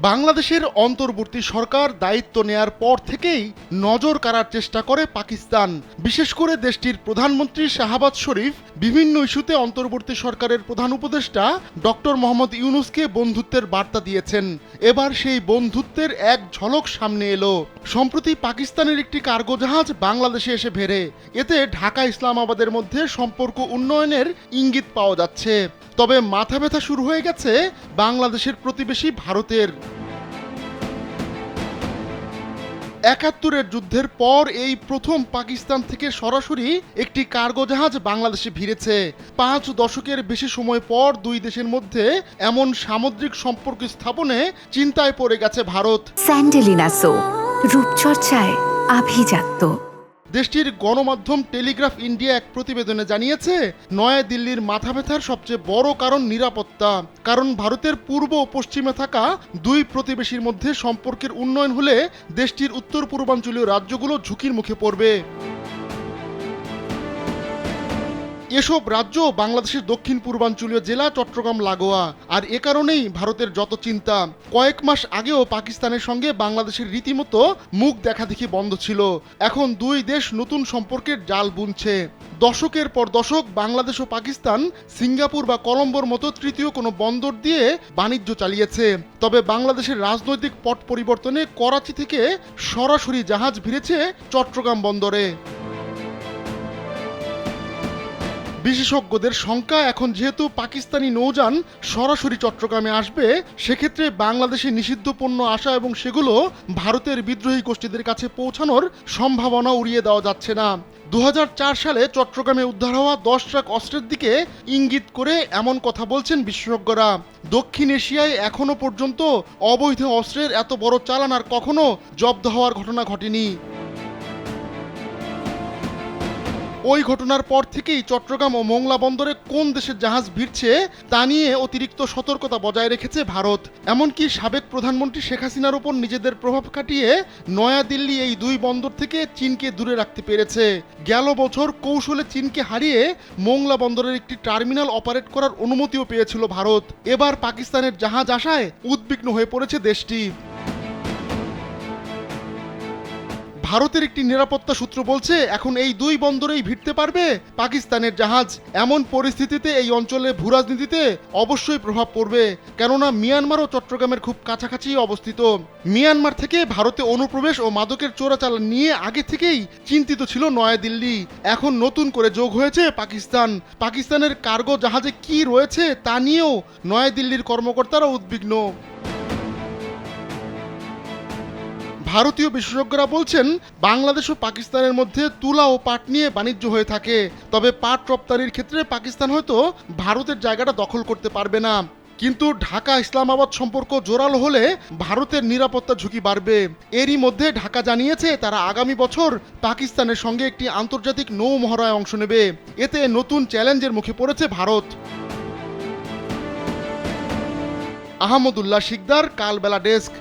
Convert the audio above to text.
বাংলাদেশের অন্তর্বর্তী সরকার দায়িত্ব নেয়ার পর থেকেই নজর কাড়ার চেষ্টা করে পাকিস্তান। বিশেষ করে দেশটির প্রধানমন্ত্রী শাহবাজ শরীফ বিভিন্ন ইস্যুতে অন্তর্বর্তী সরকারের প্রধান উপদেষ্টা ডক্টর মোহাম্মদ ইউনূসকে বন্ধুত্বের বার্তা দিয়েছেন। এবার সেই বন্ধুত্বের এক ঝলক সামনে এলো। সম্প্রতি পাকিস্তানের একটি কার্গো জাহাজ বাংলাদেশে এসে ভেড়ে। এতে ঢাকা ইসলামাবাদের মধ্যে সম্পর্ক উন্নয়নের ইঙ্গিত পাওয়া যাচ্ছে। তবে মাথা ব্যথা শুরু হয়ে গেছে বাংলাদেশের প্রতিবেশী ভারতের। ৭১-এর যুদ্ধের পর এই প্রথম পাকিস্তান থেকে সরাসরি একটি কার্গো জাহাজ বাংলাদেশে ভিড়েছে। ৫ দশকের বেশি সময় পর দুই দেশের মধ্যে এমন সামুদ্রিক সম্পর্ক স্থাপনে চিন্তায় পড়ে গেছে ভারত। স্যান্ডেলিনা সো, রূপচর্চায় আভিজাত্য। দেশটির গণমাধ্যম টেলিগ্রাফ ইন্ডিয়া এক প্রতিবেদনে জানিয়েছে, নয়াদিল্লির মাথা ব্যথার সবচেয়ে বড় কারণ নিরাপত্তা। কারণ ভারতের পূর্ব ও পশ্চিমে থাকা দুই প্রতিবেশীর মধ্যে সম্পর্কের উন্নয়ন হলে দেশটির উত্তর পূর্বাঞ্চলীয় রাজ্যগুলো ঝুঁকির মুখে পড়বে। এসব রাজ্য বাংলাদেশের দক্ষিণ পূর্বাঞ্চলীয় জেলা চট্টগ্রাম লাগোয়া। আর এ কারণেই ভারতের যত চিন্তা। কয়েক মাস আগেও পাকিস্তানের সঙ্গে বাংলাদেশের রীতিমতো মুখ দেখাদেখি বন্ধ ছিল। এখন দুই দেশ নতুন সম্পর্কের জাল বুনছে। দশকের পর দশক বাংলাদেশ ও পাকিস্তান সিঙ্গাপুর বা কলম্বোর মতো তৃতীয় কোনো বন্দর দিয়ে বাণিজ্য চালিয়েছে। তবে বাংলাদেশের রাজনৈতিক পট পরিবর্তনে করাচি থেকে সরাসরি জাহাজ ভিড়েছে চট্টগ্রাম বন্দরে। বিশেষজ্ঞদের শঙ্কা, এখন যেহেতু পাকিস্তানি নৌযান সরাসরি চট্টগ্রামে আসবে, সেক্ষেত্রে বাংলাদেশে নিষিদ্ধ পণ্য আসা এবং সেগুলো ভারতের বিদ্রোহী গোষ্ঠীদের কাছে পৌঁছানোর সম্ভাবনা উড়িয়ে দেওয়া যাচ্ছে না। ২০০৪ সালে চট্টগ্রামে উদ্ধার হওয়া ১০ ট্রাক অস্ত্রের দিকে ইঙ্গিত করে এমন কথা বলছেন বিশেষজ্ঞরা। দক্ষিণ এশিয়ায় এখনো পর্যন্ত অবৈধ অস্ত্রের এত বড় চালান আর কখনো জব্দ হওয়ার ঘটনা ঘটেনি। ওই ঘটনার পর থেকেই চট্টগ্রাম ও মোংলা বন্দরে কোন দেশের জাহাজ ভিড়ছে তা নিয়ে অতিরিক্ত সতর্কতা বজায় রেখেছে ভারত। এমনকি সাবেক প্রধানমন্ত্রী শেখ হাসিনার উপর নিজেদের প্রভাব খাটিয়ে নয়াদিল্লি এই দুই বন্দর থেকে চীনকে দূরে রাখতে পেরেছে। গেল বছর কৌশলে চীনকে হারিয়ে মোংলা বন্দরের একটি টার্মিনাল অপারেট করার অনুমতিও পেয়েছিল ভারত। এবার পাকিস্তানের জাহাজ আসায় উদ্বিগ্ন হয়ে পড়েছে দেশটি। ভারতের একটি নিরাপত্তা সূত্র বলছে, এখন এই দুই বন্দরেই ভিড়তে পারবে পাকিস্তানের জাহাজ। এমন পরিস্থিতিতে এই অঞ্চলে ভূরাজনীতিতে অবশ্যই প্রভাব পড়বে, কেননা মিয়ানমার ও চট্টগ্রামের খুব কাছাকাছি অবস্থিত। মিয়ানমার থেকে ভারতে অনুপ্রবেশ ও মাদকের চোরাচালান নিয়ে আগে থেকেই চিন্তিত ছিল নয়াদিল্লি। এখন নতুন করে যোগ হয়েছে পাকিস্তান। পাকিস্তানের কার্গো জাহাজে কি রয়েছে তা নিয়েও নয়াদিল্লির কর্মকর্তারা উদ্বিগ্ন। ভারতীয় বিশেষজ্ঞরা বলছেন, বাংলাদেশ ও পাকিস্তানের মধ্যে তুলা ও পাট নিয়ে বাণিজ্য হয়ে থাকে। তবে পাট রপ্তানির ক্ষেত্রে পাকিস্তান হয়তো ভারতের জায়গাটা দখল করতে পারবে না। কিন্তু ঢাকা ইসলামাবাদ সম্পর্ক জোরালো হলে ভারতের নিরাপত্তা ঝুঁকি বাড়বে। এরই মধ্যে ঢাকা জানিয়েছে তারা আগামী বছর পাকিস্তানের সঙ্গে একটি আন্তর্জাতিক নৌ মহড়ায় অংশ নেবে। এতে নতুন চ্যালেঞ্জের মুখে পড়েছে ভারত। আহমদুল্লাহ শিকদার, কালবেলা ডেস্ক।